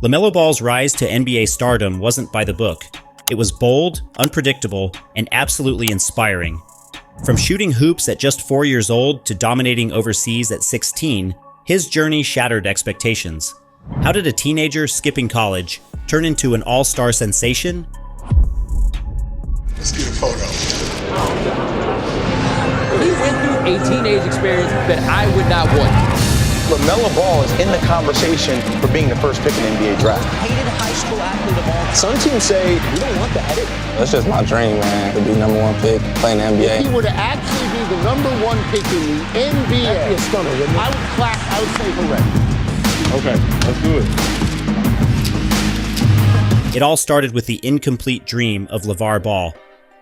LaMelo Ball's rise to NBA stardom wasn't by the book. It was bold, unpredictable, and absolutely inspiring. From shooting hoops at just 4 years old to dominating overseas at 16, his journey shattered expectations. How did a teenager skipping college turn into an all-star sensation? Let's get a photo. He went through a teenage experience that I would not want. LaMelo Ball is in the conversation for being the first pick in the NBA draft. Hated high school athlete of all. Some teams say, we don't want the edit. That's just my dream, man, to be #1 pick, play in the NBA. If he were to actually be the #1 pick in the NBA, that'd be a stunner, wouldn't it? I would clap, I would say hooray. Okay, let's do it. It all started with the incomplete dream of LaVarBall,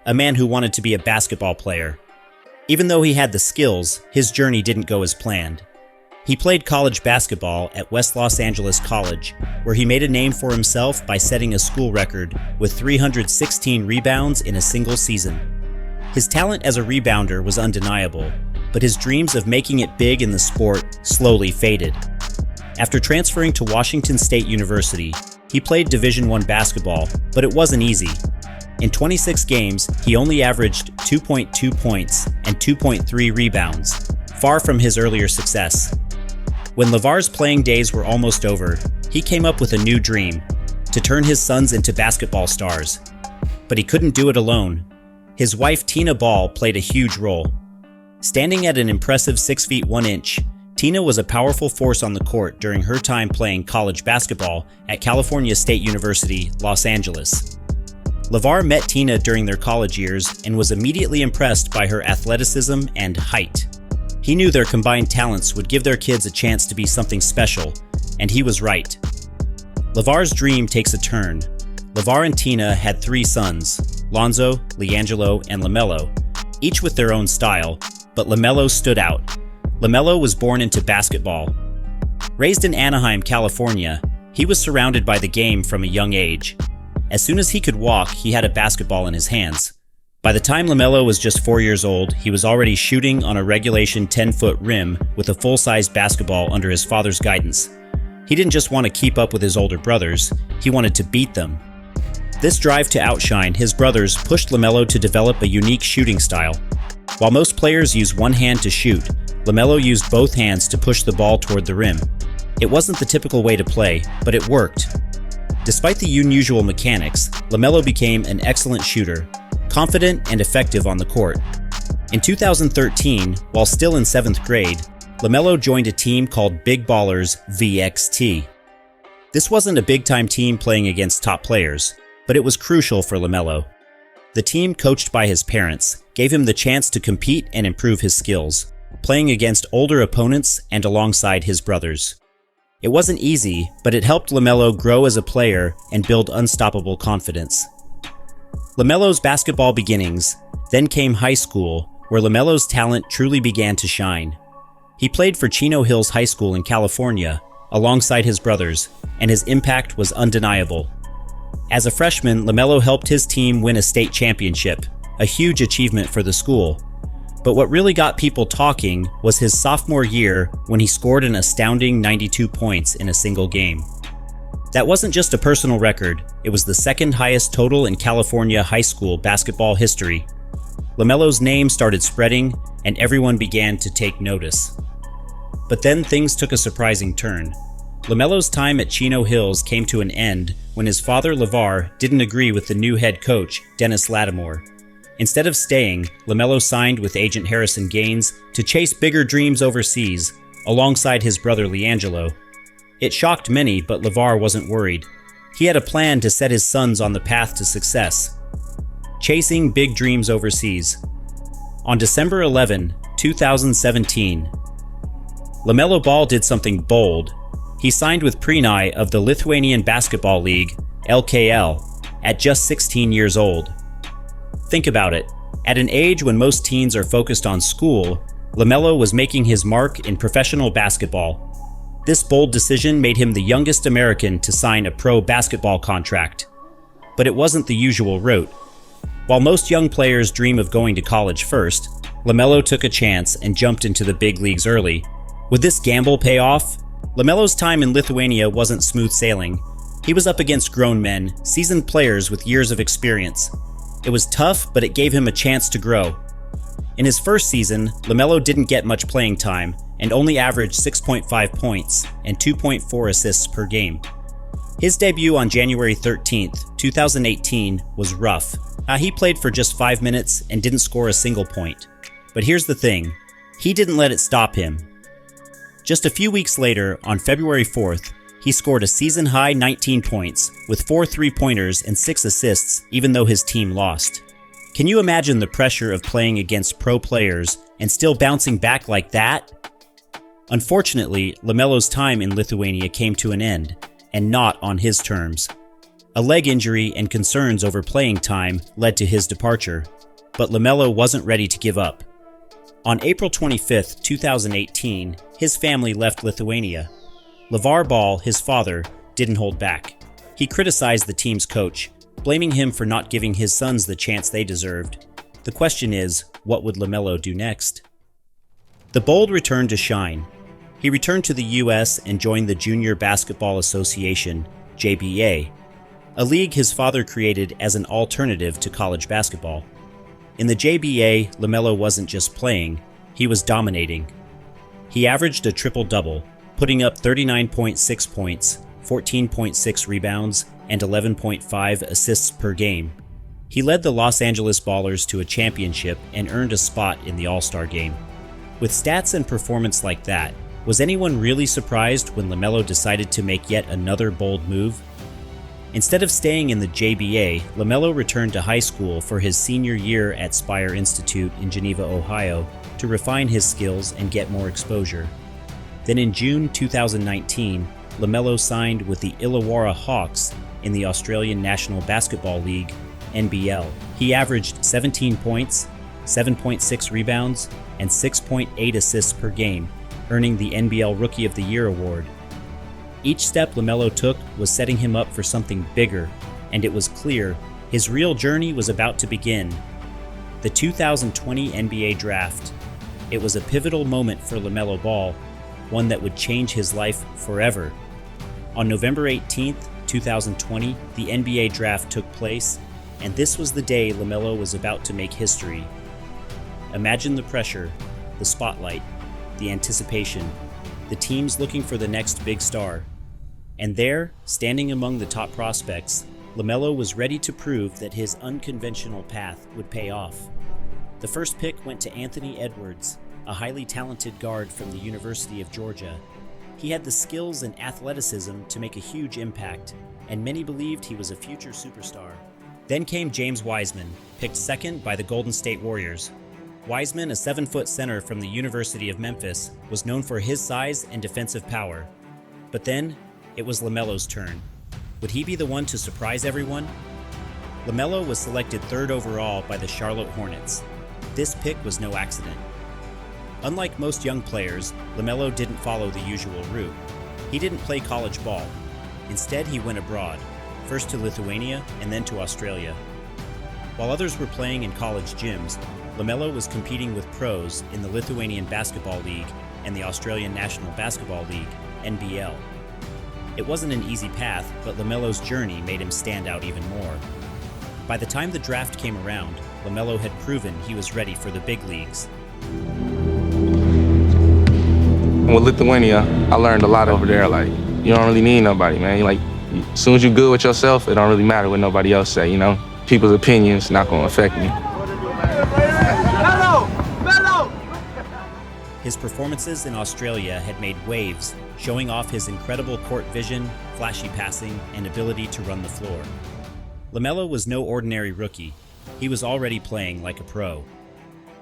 a man who wanted to be a basketball player. Even though he had the skills, his journey didn't go as planned. He played college basketball at West Los Angeles College, where he made a name for himself by setting a school record with 316 rebounds in a single season. His talent as a rebounder was undeniable, but his dreams of making it big in the sport slowly faded. After transferring to Washington State University, he played Division I basketball, but it wasn't easy. In 26 games, he only averaged 2.2 points and 2.3 rebounds, far from his earlier success. When LaVar's playing days were almost over, he came up with a new dream: to turn his sons into basketball stars. But he couldn't do it alone. His wife Tina Ball played a huge role. Standing at an impressive 6 feet 1 inch, Tina was a powerful force on the court during her time playing college basketball at California State University, Los Angeles. LaVar met Tina during their college years and was immediately impressed by her athleticism and height. He knew their combined talents would give their kids a chance to be something special, and he was right. LaVar's dream takes a turn. LaVar and Tina had 3 sons, Lonzo, LiAngelo, and LaMelo, each with their own style, but LaMelo stood out. LaMelo was born into basketball. Raised in Anaheim, California, he was surrounded by the game from a young age. As soon as he could walk, he had a basketball in his hands. By the time LaMelo was just 4 years old, he was already shooting on a regulation 10-foot rim with a full-sized basketball under his father's guidance. He didn't just want to keep up with his older brothers, he wanted to beat them. This drive to outshine his brothers pushed LaMelo to develop a unique shooting style. While most players use one hand to shoot, LaMelo used both hands to push the ball toward the rim. It wasn't the typical way to play, but it worked. Despite the unusual mechanics, LaMelo became an excellent shooter, confident and effective on the court. In 2013, while still in 7th grade, LaMelo joined a team called Big Ballers VXT. This wasn't a big-time team playing against top players, but it was crucial for LaMelo. The team, coached by his parents, gave him the chance to compete and improve his skills, playing against older opponents and alongside his brothers. It wasn't easy, but it helped LaMelo grow as a player and build unstoppable confidence. LaMelo's basketball beginnings, then came high school, where LaMelo's talent truly began to shine. He played for Chino Hills High School in California, alongside his brothers, and his impact was undeniable. As a freshman, LaMelo helped his team win a state championship, a huge achievement for the school. But what really got people talking was his sophomore year when he scored an astounding 92 points in a single game. That wasn't just a personal record, it was the second highest total in California high school basketball history. LaMelo's name started spreading, and everyone began to take notice. But then things took a surprising turn. LaMelo's time at Chino Hills came to an end when his father LaVar didn't agree with the new head coach, Dennis Lattimore. Instead of staying, LaMelo signed with agent Harrison Gaines to chase bigger dreams overseas, alongside his brother LiAngelo. It shocked many, but LaVar wasn't worried. He had a plan to set his sons on the path to success. Chasing big dreams overseas. On December 11, 2017, LaMelo Ball did something bold. He signed with Prenai of the Lithuanian Basketball League, LKL, at just 16 years old. Think about it. At an age when most teens are focused on school, LaMelo was making his mark in professional basketball. This bold decision made him the youngest American to sign a pro basketball contract. But it wasn't the usual route. While most young players dream of going to college first, LaMelo took a chance and jumped into the big leagues early. Would this gamble pay off? LaMelo's time in Lithuania wasn't smooth sailing. He was up against grown men, seasoned players with years of experience. It was tough, but it gave him a chance to grow. In his first season, LaMelo didn't get much playing time and only averaged 6.5 points and 2.4 assists per game. His debut on January 13th, 2018 was rough. He played for just 5 minutes and didn't score a single point. But here's the thing, he didn't let it stop him. Just a few weeks later, on February 4th, he scored a season-high 19 points with 4 3-pointers and 6 assists even though his team lost. Can you imagine the pressure of playing against pro players and still bouncing back like that? Unfortunately, LaMelo's time in Lithuania came to an end, and not on his terms. A leg injury and concerns over playing time led to his departure, but LaMelo wasn't ready to give up. On April 25, 2018, his family left Lithuania. LaVarBall, his father, didn't hold back. He criticized the team's coach, blaming him for not giving his sons the chance they deserved. The question is, what would LaMelo do next? The Bold returned to shine. He returned to the U.S. and joined the Junior Basketball Association, JBA, a league his father created as an alternative to college basketball. In the JBA, LaMelo wasn't just playing, he was dominating. He averaged a triple-double, putting up 39.6 points, 14.6 rebounds, and 11.5 assists per game. He led the Los Angeles Ballers to a championship and earned a spot in the All-Star game. With stats and performance like that, was anyone really surprised when LaMelo decided to make yet another bold move? Instead of staying in the JBA, LaMelo returned to high school for his senior year at Spire Institute in Geneva, Ohio, to refine his skills and get more exposure. Then in June 2019, LaMelo signed with the Illawarra Hawks in the Australian National Basketball League, NBL. He averaged 17 points, 7.6 rebounds, and 6.8 assists per game, earning the NBL Rookie of the Year award. Each step LaMelo took was setting him up for something bigger, and it was clear his real journey was about to begin. The 2020 NBA Draft. It was a pivotal moment for LaMelo Ball, one that would change his life forever. On November 18th, 2020, the NBA Draft took place, and this was the day LaMelo was about to make history. Imagine the pressure, the spotlight, the anticipation, the teams looking for the next big star. And there, standing among the top prospects, LaMelo was ready to prove that his unconventional path would pay off. The first pick went to Anthony Edwards, a highly talented guard from the University of Georgia. He had the skills and athleticism to make a huge impact, and many believed he was a future superstar. Then came James Wiseman, picked second by the Golden State Warriors. Wiseman, a 7-foot center from the University of Memphis, was known for his size and defensive power. But then, it was LaMelo's turn. Would he be the one to surprise everyone? LaMelo was selected 3rd overall by the Charlotte Hornets. This pick was no accident. Unlike most young players, LaMelo didn't follow the usual route. He didn't play college ball. Instead, he went abroad, first to Lithuania and then to Australia. While others were playing in college gyms, LaMelo was competing with pros in the Lithuanian Basketball League and the Australian National Basketball League, NBL. It wasn't an easy path, but LaMelo's journey made him stand out even more. By the time the draft came around, LaMelo had proven he was ready for the big leagues. With Lithuania, I learned a lot over there. Like, you don't really need nobody, man. Like, as soon as you're good with yourself, it don't really matter what nobody else say, you know? People's opinions not gonna affect me. His performances in Australia had made waves, showing off his incredible court vision, flashy passing, and ability to run the floor. LaMelo was no ordinary rookie. He was already playing like a pro.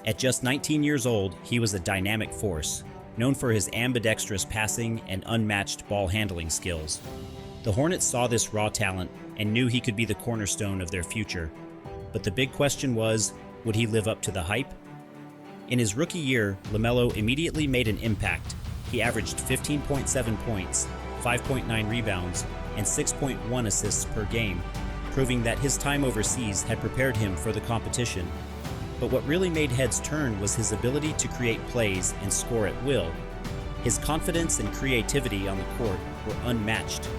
At just 19 years old, he was a dynamic force, known for his ambidextrous passing and unmatched ball handling skills. The Hornets saw this raw talent and knew he could be the cornerstone of their future. But the big question was, would he live up to the hype? In his rookie year, LaMelo immediately made an impact. He averaged 15.7 points, 5.9 rebounds, and 6.1 assists per game, proving that his time overseas had prepared him for the competition. But what really made heads turn was his ability to create plays and score at will. His confidence and creativity on the court were unmatched.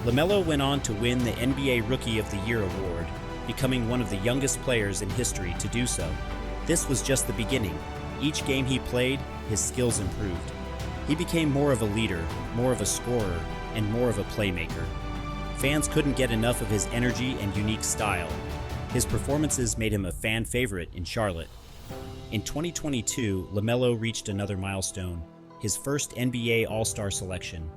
LaMelo went on to win the NBA Rookie of the Year award, becoming one of the youngest players in history to do so. This was just the beginning. Each game he played, his skills improved. He became more of a leader, more of a scorer, and more of a playmaker. Fans couldn't get enough of his energy and unique style. His performances made him a fan favorite in Charlotte. In 2022, LaMelo reached another milestone, his first NBA All-Star selection.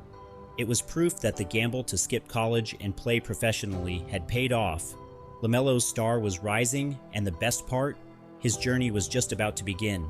It was proof that the gamble to skip college and play professionally had paid off. LaMelo's star was rising, and the best part, his journey was just about to begin.